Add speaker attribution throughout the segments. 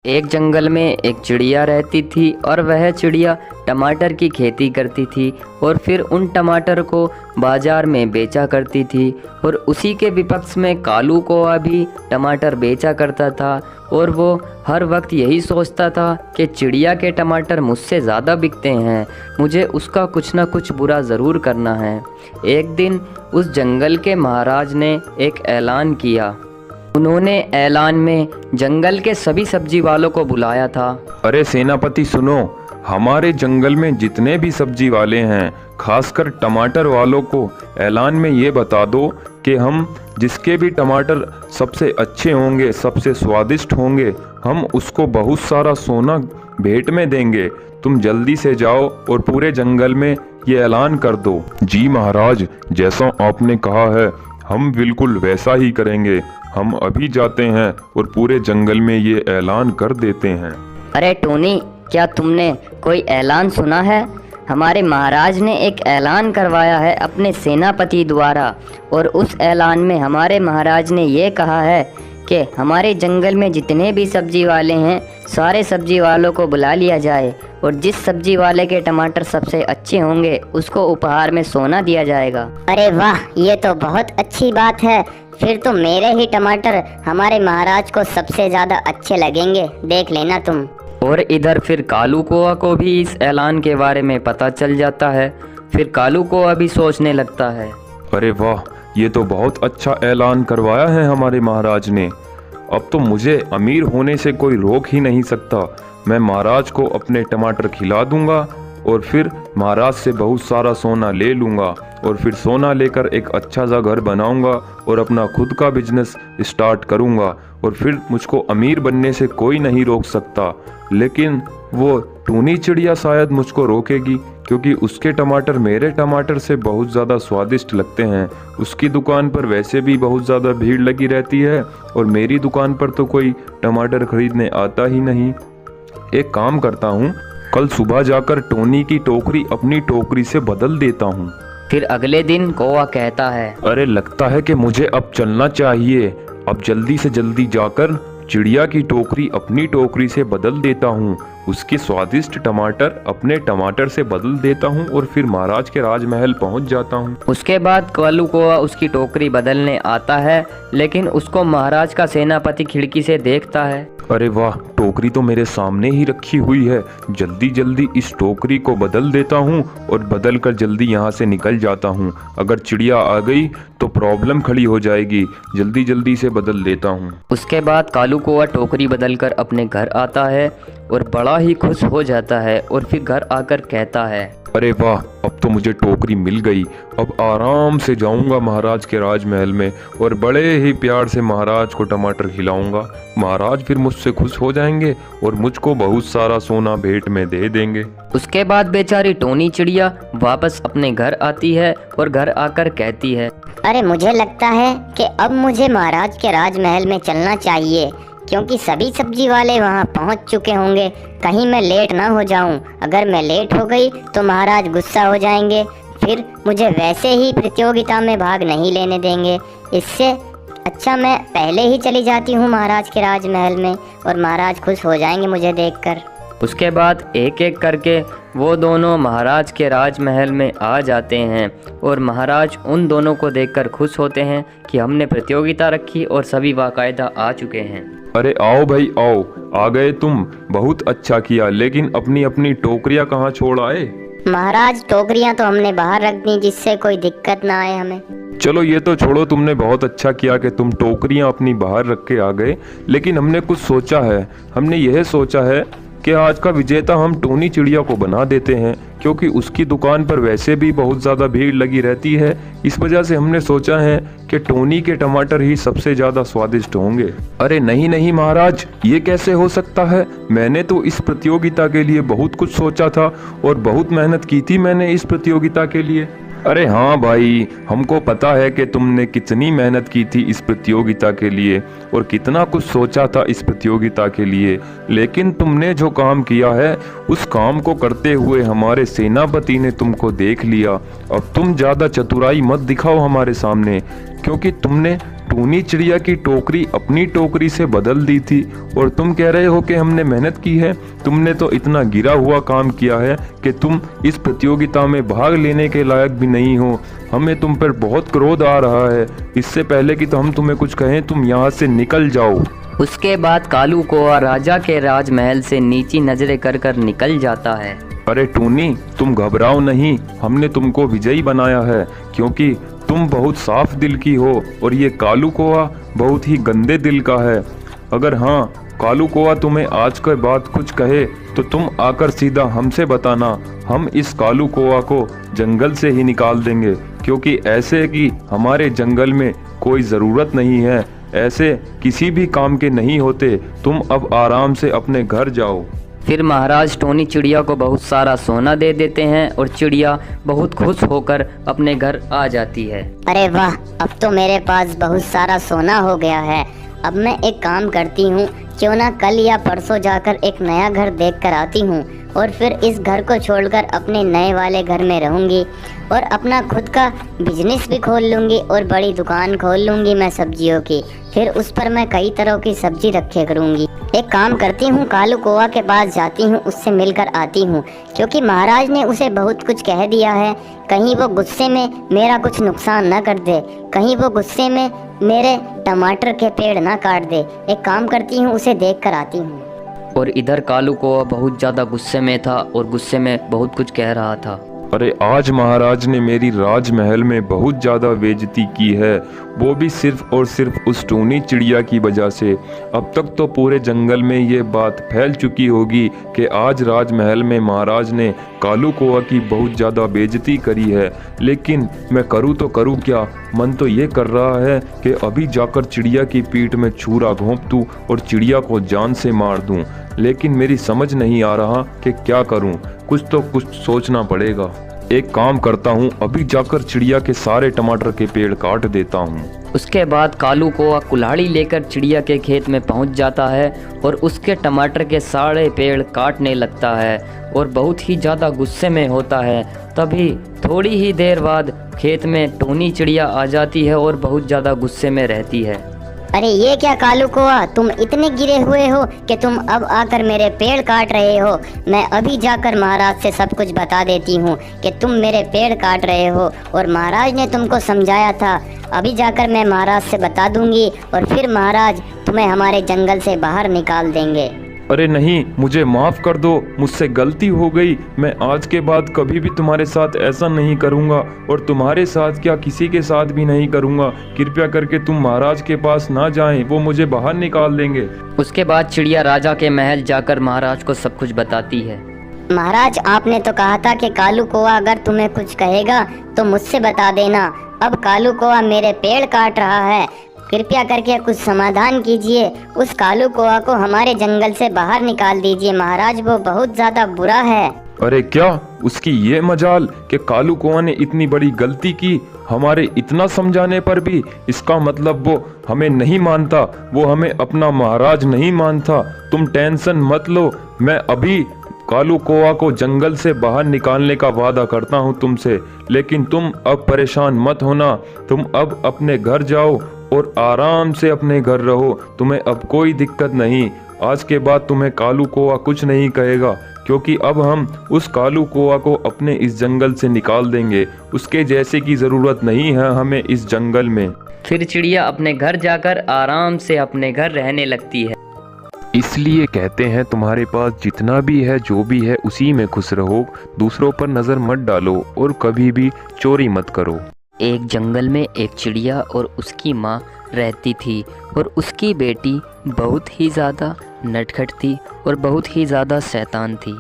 Speaker 1: एक जंगल में एक चिड़िया रहती थी और वह चिड़िया टमाटर की खेती करती थी और फिर उन टमाटर को बाजार में बेचा करती थी। और उसी के विपक्ष में कालू कौआ भी टमाटर बेचा करता था और वो हर वक्त यही सोचता था कि चिड़िया के टमाटर मुझसे ज़्यादा बिकते हैं, मुझे उसका कुछ ना कुछ बुरा ज़रूर करना है। एक दिन उस जंगल के महाराज ने एक ऐलान किया। उन्होंने ऐलान में जंगल के सभी सब्जी वालों को बुलाया था।
Speaker 2: अरे सेनापति सुनो, हमारे जंगल में जितने भी सब्जी वाले हैं, खासकर टमाटर वालों को ऐलान में ये बता दो कि हम जिसके भी टमाटर सबसे अच्छे होंगे, सबसे स्वादिष्ट होंगे, हम उसको बहुत सारा सोना भेंट में देंगे। तुम जल्दी से जाओ और पूरे जंगल में ये ऐलान कर दो। जी महाराज, जैसा आपने कहा है हम बिल्कुल वैसा ही करेंगे। हम अभी जाते हैं और पूरे जंगल में ये ऐलान कर देते हैं।
Speaker 3: अरे टोनी, क्या तुमने कोई ऐलान सुना है? हमारे महाराज ने एक ऐलान करवाया है अपने सेनापति द्वारा, और उस ऐलान में हमारे महाराज ने ये कहा है कि हमारे जंगल में जितने भी सब्जी वाले हैं, सारे सब्जी वालों को बुला लिया जाए और जिस सब्जी वाले के टमाटर सबसे अच्छे होंगे उसको उपहार में सोना दिया जाएगा।
Speaker 4: अरे वाह, ये तो बहुत अच्छी बात है। फिर तो मेरे ही टमाटर हमारे महाराज को सबसे ज्यादा अच्छे लगेंगे, देख लेना तुम।
Speaker 1: और इधर फिर कालू कौआ को भी इस ऐलान के बारे में पता चल जाता है। फिर कालू कौआ भी सोचने लगता है,
Speaker 2: अरे वाह, ये तो बहुत अच्छा ऐलान करवाया है हमारे महाराज ने। अब तो मुझे अमीर होने से कोई रोक ही नहीं सकता। मैं महाराज को अपने टमाटर खिला दूंगा और फिर महाराज से बहुत सारा सोना ले लूंगा और फिर सोना लेकर एक अच्छा सा घर बनाऊंगा और अपना खुद का बिजनेस स्टार्ट करूंगा और फिर मुझको अमीर बनने से कोई नहीं रोक सकता। लेकिन वो टूनी चिड़िया शायद मुझको रोकेगी, क्योंकि उसके टमाटर मेरे टमाटर से बहुत ज़्यादा स्वादिष्ट लगते हैं। उसकी दुकान पर वैसे भी बहुत ज़्यादा भीड़ लगी रहती है और मेरी दुकान पर तो कोई टमाटर खरीदने आता ही नहीं। एक काम करता हूँ, कल सुबह जाकर टोनी की टोकरी अपनी टोकरी से बदल देता हूँ।
Speaker 1: फिर अगले दिन कौआ कहता है,
Speaker 2: अरे लगता है कि मुझे अब चलना चाहिए। अब जल्दी से जल्दी जाकर चिड़िया की टोकरी अपनी टोकरी से बदल देता हूँ, उसके स्वादिष्ट टमाटर अपने टमाटर से बदल देता हूँ और फिर महाराज के राजमहल पहुँच जाता हूँ।
Speaker 1: उसके बाद कालू कौआ उसकी टोकरी बदलने आता है, लेकिन उसको महाराज का सेनापति खिड़की से देखता है।
Speaker 2: अरे वाह, टोकरी तो मेरे सामने ही रखी हुई है। जल्दी जल्दी इस टोकरी को बदल देता हूँ और बदल कर जल्दी यहाँ से निकल जाता हूँ। अगर चिड़िया आ गई तो प्रॉब्लम खड़ी हो जाएगी। जल्दी जल्दी से बदल देता हूँ।
Speaker 1: उसके बाद कालू कौआ टोकरी बदलकर अपने घर आता है और बड़ा ही खुश हो जाता है और फिर घर आकर कहता है,
Speaker 2: अरे वाह, अब तो मुझे टोकरी मिल गई। अब आराम से जाऊंगा महाराज के राजमहल में और बड़े ही प्यार से महाराज को टमाटर खिलाऊंगा। महाराज फिर मुझसे खुश हो जाएंगे और मुझको बहुत सारा सोना भेंट में दे देंगे।
Speaker 1: उसके बाद बेचारी टोनी चिड़िया वापस अपने घर आती है और घर आकर कहती है,
Speaker 4: अरे मुझे लगता है कि अब मुझे महाराज के राजमहल में चलना चाहिए, क्योंकि सभी सब्जी वाले वहाँ पहुँच चुके होंगे। कहीं मैं लेट ना हो जाऊँ। अगर मैं लेट हो गई तो महाराज गुस्सा हो जाएंगे, फिर मुझे वैसे ही प्रतियोगिता में भाग नहीं लेने देंगे। इससे अच्छा मैं पहले ही चली जाती हूँ महाराज के राजमहल में और महाराज खुश हो जाएंगे मुझे देखकर।
Speaker 1: उसके बाद एक एक करके वो दोनों महाराज के राजमहल में आ जाते हैं और महाराज उन दोनों को देखकर खुश होते हैं कि हमने प्रतियोगिता रखी और सभी बाकायदा आ चुके हैं।
Speaker 2: अरे आओ भाई आओ, आ गए तुम, बहुत अच्छा किया। लेकिन अपनी अपनी टोकरियां कहाँ छोड़ आए?
Speaker 4: महाराज, टोकरियां तो हमने बाहर रख दी जिससे कोई दिक्कत ना आए हमें।
Speaker 2: चलो ये तो छोड़ो, तुमने बहुत अच्छा किया कि तुम टोकरियां अपनी बाहर रख के आ गए। लेकिन हमने कुछ सोचा है। हमने यह सोचा है कि आज का विजेता हम टोनी चिड़िया को बना देते हैं, क्योंकि उसकी दुकान पर वैसे भी बहुत ज़्यादा भीड़ लगी रहती है। इस वजह से हमने सोचा है कि टोनी के टमाटर ही सबसे ज़्यादा स्वादिष्ट होंगे। अरे नहीं नहीं महाराज, ये कैसे हो सकता है? मैंने तो इस प्रतियोगिता के लिए बहुत कुछ सोचा था और बहुत मेहनत की थी मैंने इस प्रतियोगिता के लिए। अरे हाँ भाई, हमको पता है कि तुमने कितनी मेहनत की थी इस प्रतियोगिता के लिए और कितना कुछ सोचा था इस प्रतियोगिता के लिए। लेकिन तुमने जो काम किया है उस काम को करते हुए हमारे सेनापति ने तुमको देख लिया। अब तुम ज़्यादा चतुराई मत दिखाओ हमारे सामने, क्योंकि तुमने टूनी चिड़िया की टोकरी अपनी टोकरी से बदल दी थी और तुम कह रहे हो कि हमने मेहनत की है। तुमने तो इतना गिरा हुआ काम किया है कि तुम इस प्रतियोगिता में भाग लेने के लायक भी नहीं हो। हमें तुम पर बहुत क्रोध आ रहा है। इससे पहले कि तो हम तुम्हें कुछ कहें, तुम यहाँ से निकल जाओ।
Speaker 1: उसके बाद कालू कौआ राजा के राजमहल से नीची नजरें कर कर निकल जाता है।
Speaker 2: अरे टूनी, तुम घबराओ नहीं, हमने तुमको विजयी बनाया है क्योंकि तुम बहुत साफ दिल की हो और ये कालू कौआ बहुत ही गंदे दिल का है। अगर हाँ, कालू कौआ तुम्हें आज के बाद कुछ कहे तो तुम आकर सीधा हमसे बताना। हम इस कालू कौआ को जंगल से ही निकाल देंगे क्योंकि ऐसे की हमारे जंगल में कोई ज़रूरत नहीं है। ऐसे किसी भी काम के नहीं होते। तुम अब आराम से अपने घर जाओ।
Speaker 1: फिर महाराज टोनी चिड़िया को बहुत सारा सोना दे देते हैं और चिड़िया बहुत खुश होकर अपने घर आ जाती है।
Speaker 4: अरे वाह, अब तो मेरे पास बहुत सारा सोना हो गया है। अब मैं एक काम करती हूँ, क्यों ना कल या परसों जाकर एक नया घर देख कर आती हूँ और फिर इस घर को छोड़कर अपने नए वाले घर में रहूँगी और अपना खुद का बिजनेस भी खोल लूँगी और बड़ी दुकान खोल लूँगी मैं सब्जियों की। फिर उस पर मैं कई तरह की सब्जी रखे करूँगी। एक काम करती हूँ, कालू कौआ के पास जाती हूँ, उससे मिलकर आती हूँ क्योंकि महाराज ने उसे बहुत कुछ कह दिया है। कहीं वो गुस्से में मेरा कुछ नुकसान न कर दे, कहीं वो गुस्से में मेरे टमाटर के पेड़ ना काट दे। एक काम करती हूँ, उसे देख कर आती हूँ।
Speaker 1: और इधर कालू कौआ बहुत ज़्यादा गुस्से में था और गुस्से में बहुत कुछ कह रहा था।
Speaker 2: अरे आज महाराज ने मेरी राजमहल में बहुत ज़्यादा बेइज्जती की है, वो भी सिर्फ और सिर्फ उस टूनी चिड़िया की वजह से। अब तक तो पूरे जंगल में ये बात फैल चुकी होगी कि आज राजमहल में महाराज ने कालू कौआ की बहुत ज़्यादा बेइज्जती करी है। लेकिन मैं करूँ तो करूँ क्या? मन तो ये कर रहा है कि अभी जाकर चिड़िया की पीठ में छुरा घोंप दूँ और चिड़िया को जान से मार दूँ। लेकिन मेरी समझ नहीं आ रहा कि क्या करूं। कुछ सोचना पड़ेगा। एक काम करता हूं, अभी जाकर चिड़िया के सारे टमाटर के पेड़ काट देता हूं।
Speaker 1: उसके बाद कालू कौआ कुल्हाड़ी लेकर चिड़िया के खेत में पहुंच जाता है और उसके टमाटर के सारे पेड़ काटने लगता है और बहुत ही ज़्यादा गुस्से में होता है। तभी थोड़ी ही देर बाद खेत में टोनी चिड़िया आ जाती है और बहुत ज़्यादा गुस्से में रहती है।
Speaker 4: अरे ये क्या कालू कौआ, तुम इतने गिरे हुए हो कि तुम अब आकर मेरे पेड़ काट रहे हो। मैं अभी जाकर महाराज से सब कुछ बता देती हूँ कि तुम मेरे पेड़ काट रहे हो और महाराज ने तुमको समझाया था। अभी जाकर मैं महाराज से बता दूंगी और फिर महाराज तुम्हें हमारे जंगल से बाहर निकाल देंगे।
Speaker 2: अरे नहीं, मुझे माफ़ कर दो, मुझसे गलती हो गई। मैं आज के बाद कभी भी तुम्हारे साथ ऐसा नहीं करूँगा और तुम्हारे साथ क्या किसी के साथ भी नहीं करूँगा। कृपया करके तुम महाराज के पास ना जाएं, वो मुझे बाहर निकाल देंगे।
Speaker 1: उसके बाद चिड़िया राजा के महल जाकर महाराज को सब कुछ बताती है।
Speaker 4: महाराज, आपने तो कहा था कि कालू कौआ अगर तुम्हें कुछ कहेगा तो मुझसे बता देना। अब कालू कौआ मेरे पेड़ काट रहा है, कृपया करके कुछ समाधान कीजिए। उस कालू कौआ को हमारे जंगल से बाहर निकाल दीजिए महाराज, वो बहुत ज्यादा बुरा है।
Speaker 2: अरे क्या उसकी ये मजाल कि कालू कौआ ने इतनी बड़ी गलती की हमारे इतना समझाने पर भी? इसका मतलब वो हमें नहीं मानता, वो हमें अपना महाराज नहीं मानता। तुम टेंशन मत लो, मैं अभी कालू कौआ को जंगल से बाहर निकालने का वादा करता हूँ तुमसे। लेकिन तुम अब परेशान मत होना, तुम अब अपने घर जाओ और आराम से अपने घर रहो। तुम्हें अब कोई दिक्कत नहीं। आज के बाद तुम्हें कालू कौआ कुछ नहीं कहेगा क्योंकि अब हम उस कालू कौआ को अपने इस जंगल से निकाल देंगे। उसके जैसे की ज़रूरत नहीं है हमें इस जंगल में।
Speaker 1: फिर चिड़िया अपने घर जाकर आराम से अपने घर रहने लगती है।
Speaker 2: इसलिए कहते हैं तुम्हारे पास जितना भी है, जो भी है, उसी में खुश रहो। दूसरों पर नज़र मत डालो और कभी भी चोरी मत करो।
Speaker 1: एक जंगल में एक चिड़िया और उसकी माँ रहती थी और उसकी बेटी बहुत ही ज़्यादा नटखट थी और बहुत ही ज़्यादा शैतान थी।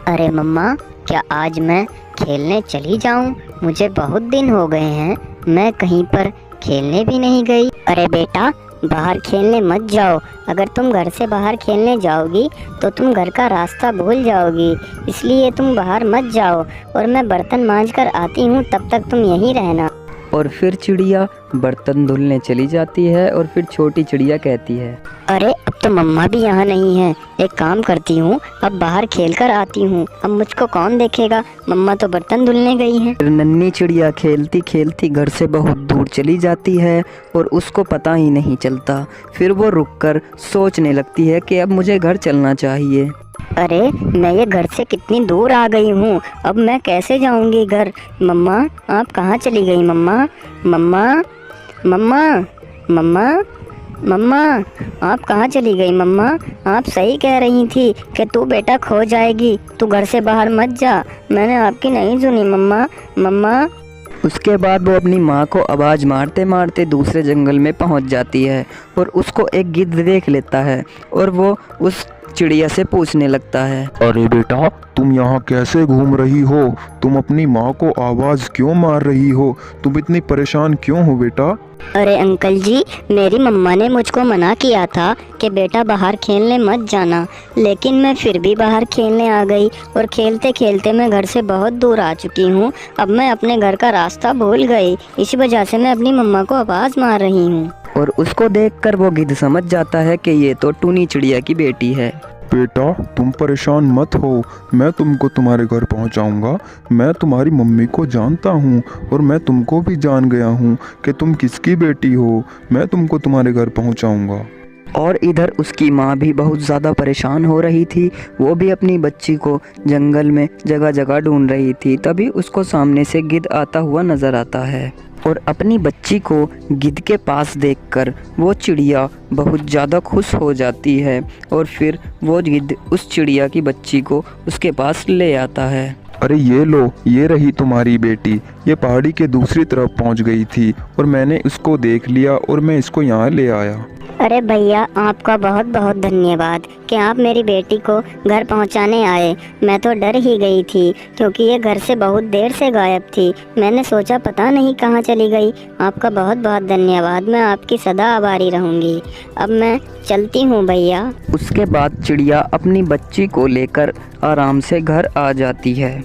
Speaker 4: अरे मम्मा, क्या आज मैं खेलने चली जाऊं? मुझे बहुत दिन हो गए हैं, मैं कहीं पर खेलने भी नहीं गई। अरे बेटा, बाहर खेलने मत जाओ। अगर तुम घर से बाहर खेलने जाओगी तो तुम घर का रास्ता भूल जाओगी, इसलिए तुम बाहर मत जाओ और मैं बर्तन मांज कर आती हूँ, तब तक तुम यहीं रहना।
Speaker 1: और फिर चिड़िया बर्तन धुलने चली जाती है और फिर छोटी चिड़िया कहती है,
Speaker 4: अरे अब तो मम्मा भी यहाँ नहीं है। एक काम करती हूँ, अब बाहर खेल कर आती हूँ। अब मुझको कौन देखेगा, मम्मा तो बर्तन धुलने गई हैं।
Speaker 1: फिर नन्ही चिड़िया खेलती खेलती घर से बहुत दूर चली जाती है और उसको पता ही नहीं चलता। फिर वो रुककर सोचने लगती है कि अब मुझे घर चलना चाहिए।
Speaker 4: अरे मैं ये घर से कितनी दूर आ गई हूँ, अब मैं कैसे जाऊँगी घर। मम्मा आप कहाँ चली गई मम्मा? मम्मा मम्मा मम्मा मम्मा आप कहाँ चली गई मम्मा? आप सही कह रही थी कि तू बेटा खो जाएगी, तू घर से बाहर मत जा। मैंने आपकी नहीं सुनी मम्मा। मम्मा
Speaker 1: उसके बाद वो अपनी माँ को आवाज़ मारते मारते दूसरे जंगल में पहुँच जाती है और उसको एक गिद्ध देख लेता है और वो उस चिड़िया से पूछने लगता है,
Speaker 2: अरे बेटा, तुम यहाँ कैसे घूम रही हो? तुम अपनी माँ को आवाज़ क्यों मार रही हो? तुम इतनी परेशान क्यों हो बेटा?
Speaker 4: अरे अंकल जी, मेरी मम्मा ने मुझको मना किया था कि बेटा बाहर खेलने मत जाना, लेकिन मैं फिर भी बाहर खेलने आ गई और खेलते खेलते मैं घर से बहुत दूर आ चुकी हूँ। अब मैं अपने घर का रास्ता भूल गई, इसी वजह से मैं अपनी मम्मा को आवाज़ मार रही हूँ।
Speaker 1: और उसको देखकर वो गिद्ध समझ जाता है कि ये तो टूनी चिड़िया की बेटी है।
Speaker 2: बेटा तुम परेशान मत हो, मैं तुमको तुम्हारे घर पहुंचाऊंगा। मैं तुम्हारी मम्मी को जानता हूं और मैं तुमको भी जान गया हूं कि तुम किसकी बेटी हो। मैं तुमको तुम्हारे घर पहुंचाऊंगा।
Speaker 1: और इधर उसकी माँ भी बहुत ज़्यादा परेशान हो रही थी। वो भी अपनी बच्ची को जंगल में जगह जगह ढूंढ रही थी। तभी उसको सामने से गिद्ध आता हुआ नज़र आता है और अपनी बच्ची को गिद्ध के पास देखकर वो चिड़िया बहुत ज़्यादा खुश हो जाती है और फिर वो गिद्ध उस चिड़िया की बच्ची को उसके पास ले आता है।
Speaker 2: अरे ये लो, ये रही तुम्हारी बेटी। ये पहाड़ी के दूसरी तरफ पहुंच गई थी और मैंने इसको देख लिया और मैं इसको यहाँ ले आया।
Speaker 4: अरे भैया, आपका बहुत बहुत धन्यवाद कि आप मेरी बेटी को घर पहुंचाने आए। मैं तो डर ही गई थी क्योंकि ये घर से बहुत देर से गायब थी। मैंने सोचा पता नहीं कहाँ चली गई। आपका बहुत बहुत धन्यवाद, मैं आपकी सदा आभारी रहूँगी। अब मैं चलती हूँ भैया।
Speaker 1: उसके बाद चिड़िया अपनी बच्ची को लेकर आराम से घर आ जाती है।